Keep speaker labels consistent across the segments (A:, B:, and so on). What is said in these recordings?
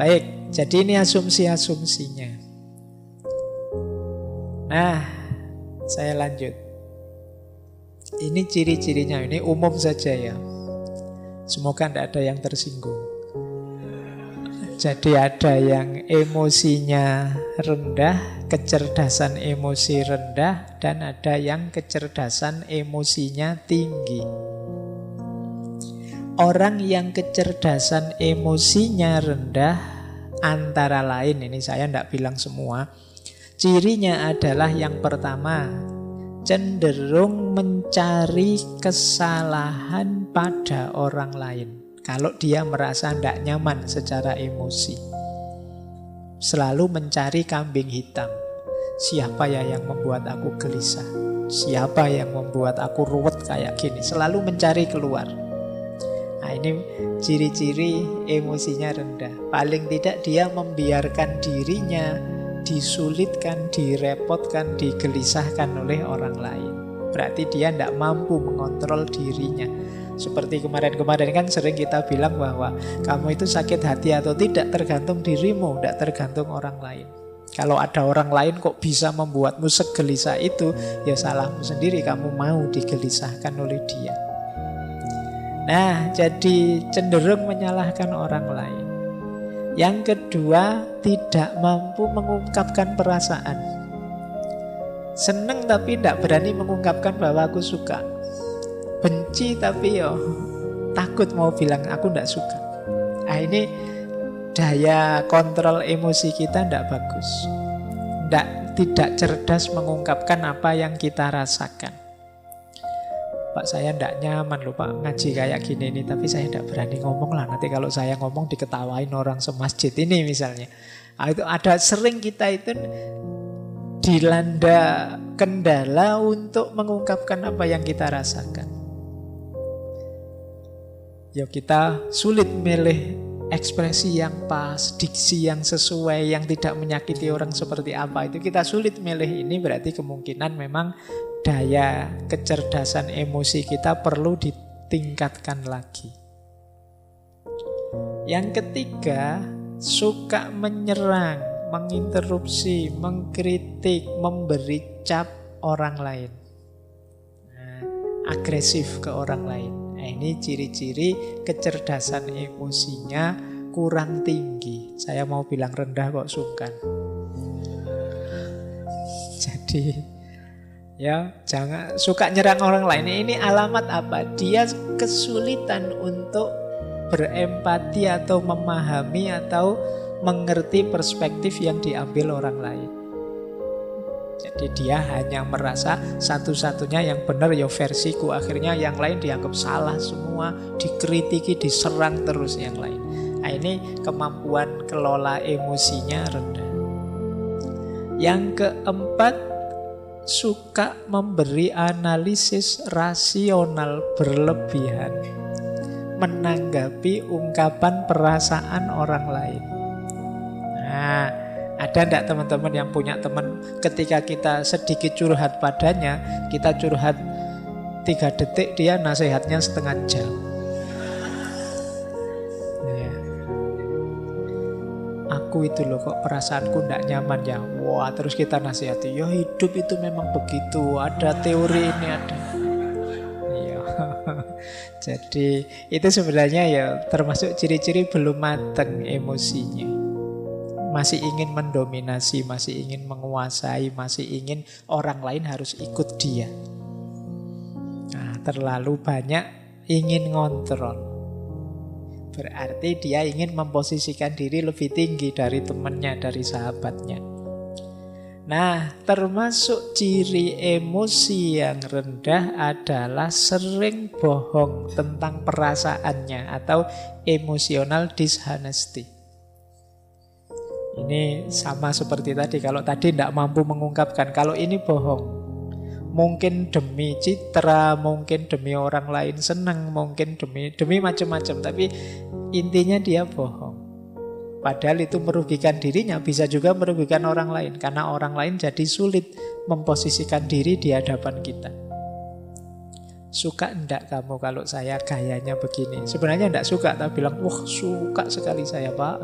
A: Baik, jadi ini asumsi-asumsinya. Nah, saya lanjut. Ini ciri-cirinya, ini umum saja ya. Semoga tidak ada yang tersinggung. Jadi ada yang emosinya rendah, kecerdasan emosi rendah, dan ada yang kecerdasan emosinya tinggi. Orang yang kecerdasan emosinya rendah, antara lain, ini saya tidak bilang semua, cirinya adalah yang pertama, cenderung mencari kesalahan pada orang lain. Kalau dia merasa tidak nyaman secara emosi, selalu mencari kambing hitam. Siapa ya yang membuat aku gelisah? Siapa yang membuat aku ruwet kayak gini? Selalu mencari keluar. Nah, ini ciri-ciri emosinya rendah. Paling tidak dia membiarkan dirinya disulitkan, direpotkan, digelisahkan oleh orang lain. Berarti dia tidak mampu mengontrol dirinya. Seperti kemarin-kemarin kan sering kita bilang bahwa kamu itu sakit hati atau tidak tergantung dirimu, tidak tergantung orang lain. Kalau ada orang lain kok bisa membuatmu segelisah itu, ya salahmu sendiri, kamu mau digelisahkan oleh dia. Nah, jadi cenderung menyalahkan orang lain. Yang kedua, tidak mampu mengungkapkan perasaan. Seneng tapi tidak berani mengungkapkan bahwa aku suka. Benci tapi takut mau bilang aku tidak suka. Nah, ini daya kontrol emosi kita tidak bagus. Tidak cerdas mengungkapkan apa yang kita rasakan. Pak, saya tidak nyaman loh Pak ngaji kayak gini nih, tapi saya tidak berani ngomong lah. Nanti kalau saya ngomong diketawain orang semasjid ini misalnya. Nah, itu ada sering kita itu dilanda kendala untuk mengungkapkan apa yang kita rasakan. Ya kita sulit milih ekspresi yang pas, diksi yang sesuai, yang tidak menyakiti orang seperti apa. Itu kita sulit milih. Ini berarti kemungkinan memang daya kecerdasan emosi kita perlu ditingkatkan lagi. Yang ketiga, suka menyerang, menginterupsi, mengkritik, memberi cap orang lain. Agresif ke orang lain. Nah, ini ciri-ciri kecerdasan emosinya kurang tinggi. Saya mau bilang rendah kok sungkan. Jadi ya, jangan suka nyerang orang lain. Ini alamat apa? Dia kesulitan untuk berempati atau memahami atau mengerti perspektif yang diambil orang lain. Jadi dia hanya merasa satu-satunya yang benar ya versiku. Akhirnya yang lain dianggap salah semua, dikritiki, diserang terus yang lain. Nah, ini kemampuan kelola emosinya rendah. Yang keempat, suka memberi analisis rasional berlebihan menanggapi ungkapan perasaan orang lain. Nah, ada enggak teman-teman yang punya teman ketika kita sedikit curhat padanya, kita curhat 3 detik, dia nasihatnya setengah jam. Aku itu loh kok perasaanku tidak nyaman ya. Wah, terus kita nasihati, ya hidup itu memang begitu, ada teori ini ada. Iya. Jadi itu sebenarnya ya termasuk ciri-ciri belum matang emosinya. Masih ingin mendominasi, masih ingin menguasai, masih ingin orang lain harus ikut dia. Nah, terlalu banyak ingin ngontrol. Berarti dia ingin memposisikan diri lebih tinggi dari temannya, dari sahabatnya. Nah, termasuk ciri emosi yang rendah adalah sering bohong tentang perasaannya atau emotional dishonesty. Ini sama seperti tadi. Kalau tadi tidak mampu mengungkapkan, kalau ini bohong. Mungkin demi citra, mungkin demi orang lain senang, mungkin demi macam-macam. Tapi intinya dia bohong. Padahal itu merugikan dirinya, bisa juga merugikan orang lain. Karena orang lain jadi sulit memposisikan diri di hadapan kita. suka enggak kamu kalau saya gayanya begini? Sebenarnya enggak suka, tapi bilang, wah suka sekali saya Pak.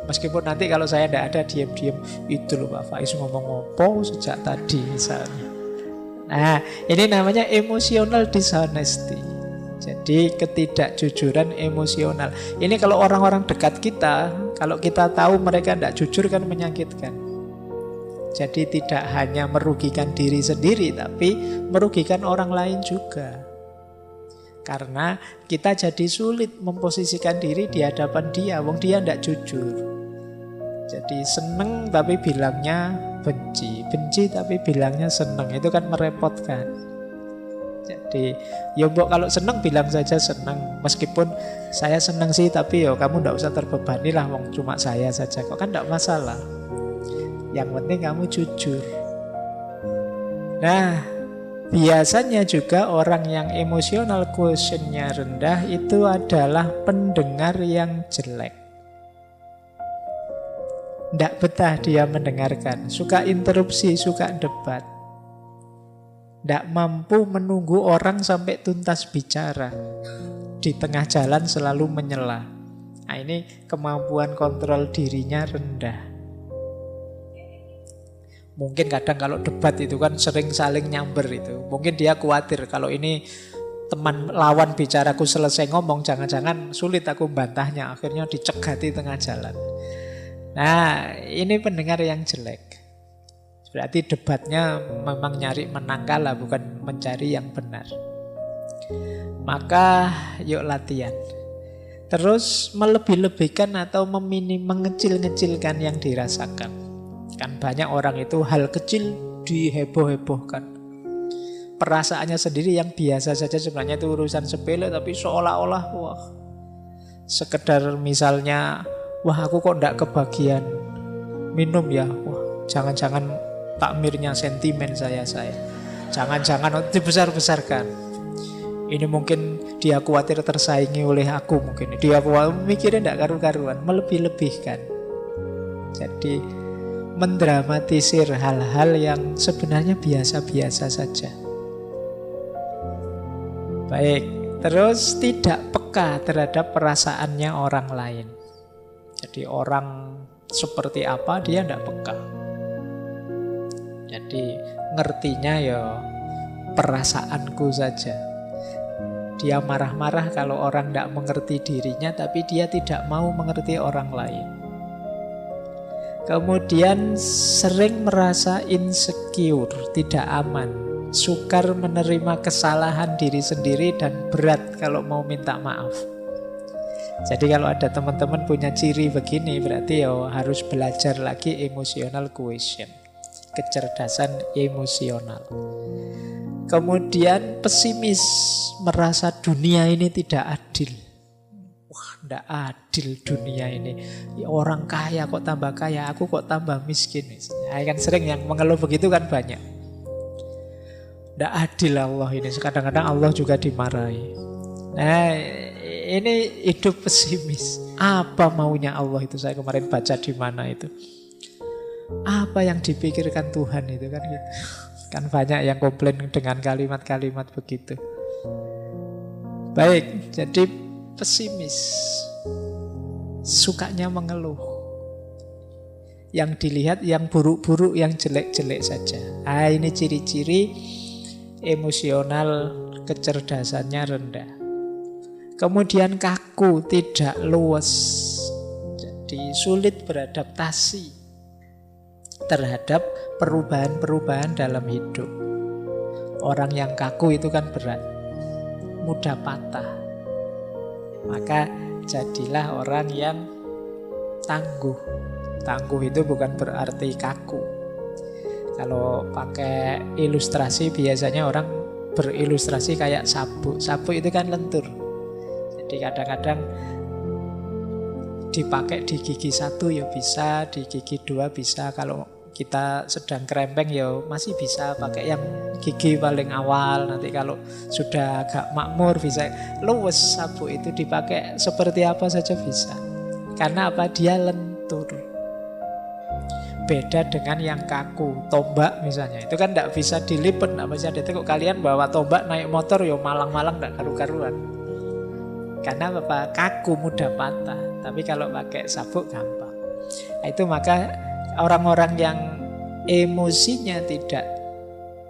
A: Meskipun nanti kalau saya enggak ada, diam-diam, itu loh Pak Faiz ngomong apa sejak tadi misalnya. Nah, ini namanya emotional dishonesty. Jadi ketidakjujuran emosional. Ini kalau orang-orang dekat kita, kalau kita tahu mereka enggak jujur kan menyakitkan. Jadi tidak hanya merugikan diri sendiri, tapi merugikan orang lain juga. Karena kita jadi sulit memposisikan diri di hadapan dia, wong dia tidak jujur. Jadi seneng tapi bilangnya benci, benci tapi bilangnya seneng, itu kan merepotkan. Jadi ya mbok kalau seneng bilang saja seneng, meskipun saya seneng sih, tapi ya kamu tidak usah terbebani lah, wong cuma saya saja kok, kan tidak masalah. Yang penting kamu jujur. Nah, biasanya juga orang yang emotional quotientnya rendah itu adalah pendengar yang jelek. Tidak betah dia mendengarkan, suka interupsi, suka debat. Tidak mampu menunggu orang sampai tuntas bicara. Di tengah jalan selalu menyela. Nah, ini kemampuan kontrol dirinya rendah. Mungkin kadang kalau debat itu kan sering saling nyamber itu. Mungkin dia khawatir kalau ini teman lawan bicaraku selesai ngomong, jangan-jangan sulit aku bantahnya. Akhirnya dicegati tengah jalan. Nah, ini pendengar yang jelek. Berarti debatnya memang nyari menang kalah, bukan mencari yang benar. Maka yuk latihan. Terus melebih-lebihkan atau mengecil-ngecilkan yang dirasakan. Kan banyak orang itu hal kecil diheboh-hebohkan. Perasaannya sendiri yang biasa saja sebenarnya itu urusan sepele, tapi seolah-olah wah, sekedar misalnya, wah aku kok enggak kebagian minum ya, wah jangan-jangan takmirnya sentimen saya. Jangan-jangan dibesar-besarkan. Ini mungkin dia khawatir tersaingi oleh aku, mungkin dia mikirnya enggak karu-karuan, melebih-lebihkan. Jadi mendramatisir hal-hal yang sebenarnya biasa-biasa saja. Baik, terus tidak peka terhadap perasaannya orang lain. Jadi orang seperti apa dia tidak peka. Jadi ngertinya ya perasaanku saja. Dia marah-marah kalau orang tidak mengerti dirinya, tapi dia tidak mau mengerti orang lain. Kemudian sering merasa insecure, tidak aman, sukar menerima kesalahan diri sendiri dan berat kalau mau minta maaf. Jadi kalau ada teman-teman punya ciri begini, berarti ya harus belajar lagi emotional quotient, kecerdasan emosional. Kemudian pesimis, merasa dunia ini tidak adil. Wah, tidak adil dunia ini. Ya, orang kaya kok tambah kaya, aku kok tambah miskin. Nah, kan sering yang mengeluh begitu kan banyak. Tidak adil Allah ini. Kadang-kadang Allah juga dimarahi. Nah, ini hidup pesimis. Apa maunya Allah itu? Saya kemarin baca di mana itu. Apa yang dipikirkan Tuhan itu kan gitu. Kan banyak yang komplain dengan kalimat-kalimat begitu. Baik, jadi pesimis, sukanya mengeluh. Yang dilihat yang buruk-buruk, yang jelek-jelek saja. Ah, ini ciri-ciri emosional kecerdasannya rendah. Kemudian kaku, tidak luwes. Jadi sulit beradaptasi terhadap perubahan-perubahan dalam hidup. Orang yang kaku itu kan berat, mudah patah. Maka jadilah orang yang tangguh. Tangguh itu bukan berarti kaku. Kalau pakai ilustrasi biasanya orang berilustrasi kayak sabuk. Sabuk itu kan lentur. Jadi kadang-kadang dipakai di gigi satu ya bisa, di gigi dua bisa. Kalau kita sedang kerempeng ya masih bisa pakai yang gigi paling awal. Nanti kalau sudah agak makmur bisa. Luwes sabuk itu dipakai seperti apa saja bisa. Karena apa? Dia lentur. Beda dengan yang kaku, tombak misalnya. Itu kan tidak bisa dilipat, tidak bisa ditekuk. Kalian bawa tombak naik motor, ya malang-malang tidak karu-karuan. Karena apa? Kaku, mudah patah. Tapi kalau pakai sabuk gampang. Itu maka orang-orang yang emosinya tidak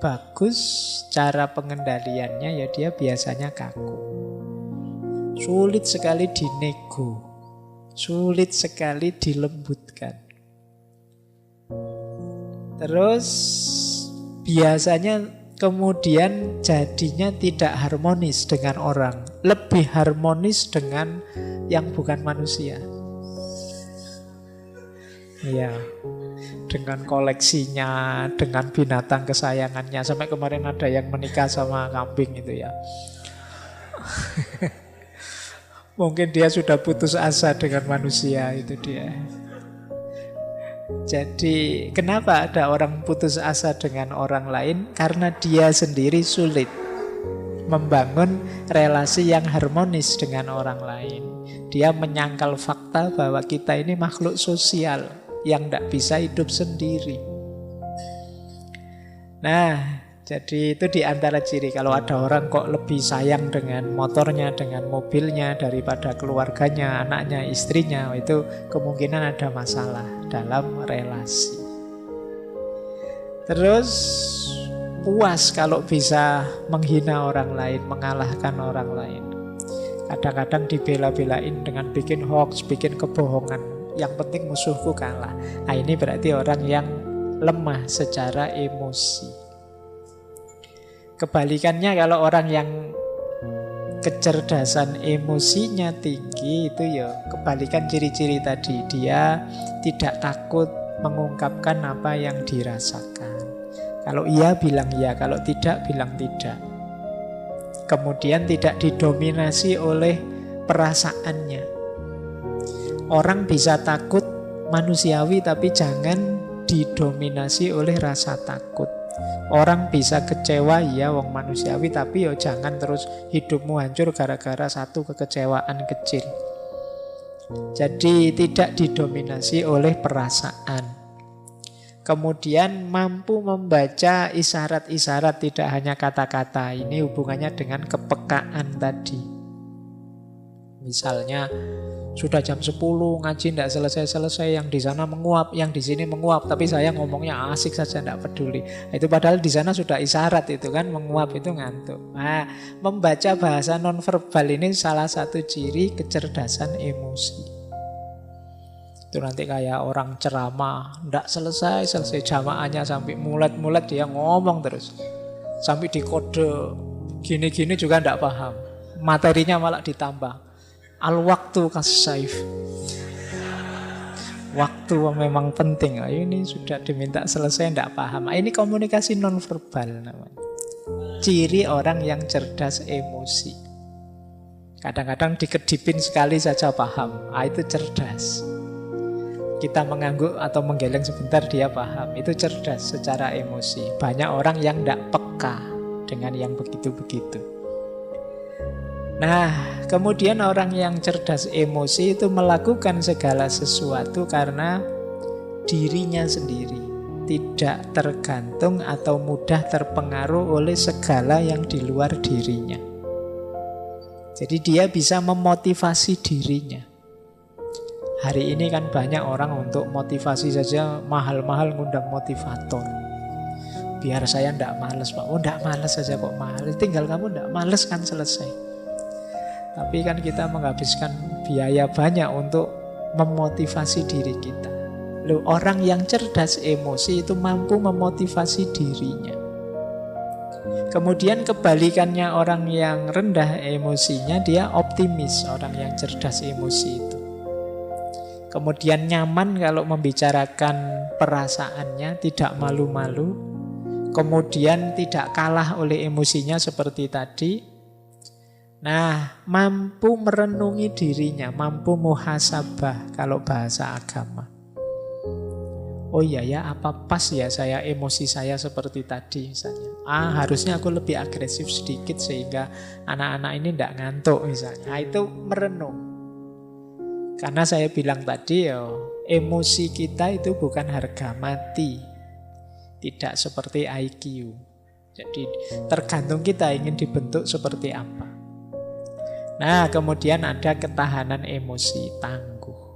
A: bagus, cara pengendaliannya ya dia biasanya kaku. Sulit sekali dinego, sulit sekali dilembutkan. Terus biasanya kemudian jadinya tidak harmonis dengan orang, lebih harmonis dengan yang bukan manusia. Iya, dengan koleksinya, dengan binatang kesayangannya. Sampai kemarin ada yang menikah sama kambing itu ya. Mungkin dia sudah putus asa dengan manusia, itu dia. Jadi kenapa ada orang putus asa dengan orang lain? Karena dia sendiri sulit membangun relasi yang harmonis dengan orang lain. Dia menyangkal fakta bahwa kita ini makhluk sosial yang tidak bisa hidup sendiri. Nah, jadi itu di antara ciri. Kalau ada orang kok lebih sayang dengan motornya, dengan mobilnya daripada keluarganya, anaknya, istrinya, itu kemungkinan ada masalah dalam relasi. Terus puas kalau bisa menghina orang lain, mengalahkan orang lain. Kadang-kadang dibela-belain dengan bikin hoax, bikin kebohongan. Yang penting musuhku kalah. Nah, ini berarti orang yang lemah secara emosi. Kebalikannya kalau orang yang kecerdasan emosinya tinggi, itu ya kebalikan ciri-ciri tadi. Dia tidak takut mengungkapkan apa yang dirasakan. Kalau iya bilang iya, kalau tidak bilang tidak. Kemudian tidak didominasi oleh perasaannya. Orang bisa takut manusiawi, tapi jangan didominasi oleh rasa takut. Orang bisa kecewa, ya wong manusiawi, tapi yo jangan terus hidupmu hancur gara-gara satu kekecewaan kecil. Jadi tidak didominasi oleh perasaan. Kemudian mampu membaca isyarat-isyarat, tidak hanya kata-kata. Ini hubungannya dengan kepekaan tadi. Misalnya sudah jam 10 ngaji tidak selesai-selesai, yang di sana menguap, yang di sini menguap, tapi saya ngomongnya asik saja, tidak peduli. Itu padahal di sana sudah isyarat itu kan, menguap itu ngantuk. Nah, membaca bahasa nonverbal ini salah satu ciri kecerdasan emosi. Itu nanti kayak orang ceramah, tidak selesai jamaahnya sampai mulet-mulet, dia ngomong terus. Sampai dikode gini-gini juga tidak paham. Materinya malah ditambah. Al-waktu kas-saif. Waktu memang penting. Ini sudah diminta selesai, tidak paham. Ini komunikasi nonverbal namanya. Ciri orang yang cerdas emosi. Kadang-kadang dikedipin sekali saja paham. Itu cerdas. Kita mengangguk atau menggeleng sebentar, dia paham. Itu cerdas secara emosi. Banyak orang yang tidak peka dengan yang begitu-begitu. Nah, kemudian orang yang cerdas emosi itu melakukan segala sesuatu karena dirinya sendiri. Tidak tergantung atau mudah terpengaruh oleh segala yang di luar dirinya. Jadi dia bisa memotivasi dirinya. Hari ini kan banyak orang untuk motivasi saja mahal-mahal ngundang motivator. Biar saya tidak males, Pak. Oh, tidak males saja kok mahal. Tinggal kamu tidak males kan selesai. Tapi kan kita menghabiskan biaya banyak untuk memotivasi diri kita. Loh, orang yang cerdas emosi itu mampu memotivasi dirinya. Kemudian kebalikannya orang yang rendah emosinya, dia optimis, orang yang cerdas emosi itu. Kemudian nyaman kalau membicarakan perasaannya, tidak malu-malu. Kemudian tidak kalah oleh emosinya seperti tadi. Nah, mampu merenungi dirinya, mampu muhasabah kalau bahasa agama. Oh iya ya, apa pas ya saya emosi saya seperti tadi misalnya. Harusnya aku lebih agresif sedikit sehingga anak-anak ini tidak ngantuk misalnya. Itu merenung. Karena saya bilang tadi ya, emosi kita itu bukan harga mati. Tidak seperti IQ. Jadi tergantung kita ingin dibentuk seperti apa. Nah, kemudian ada ketahanan emosi tangguh.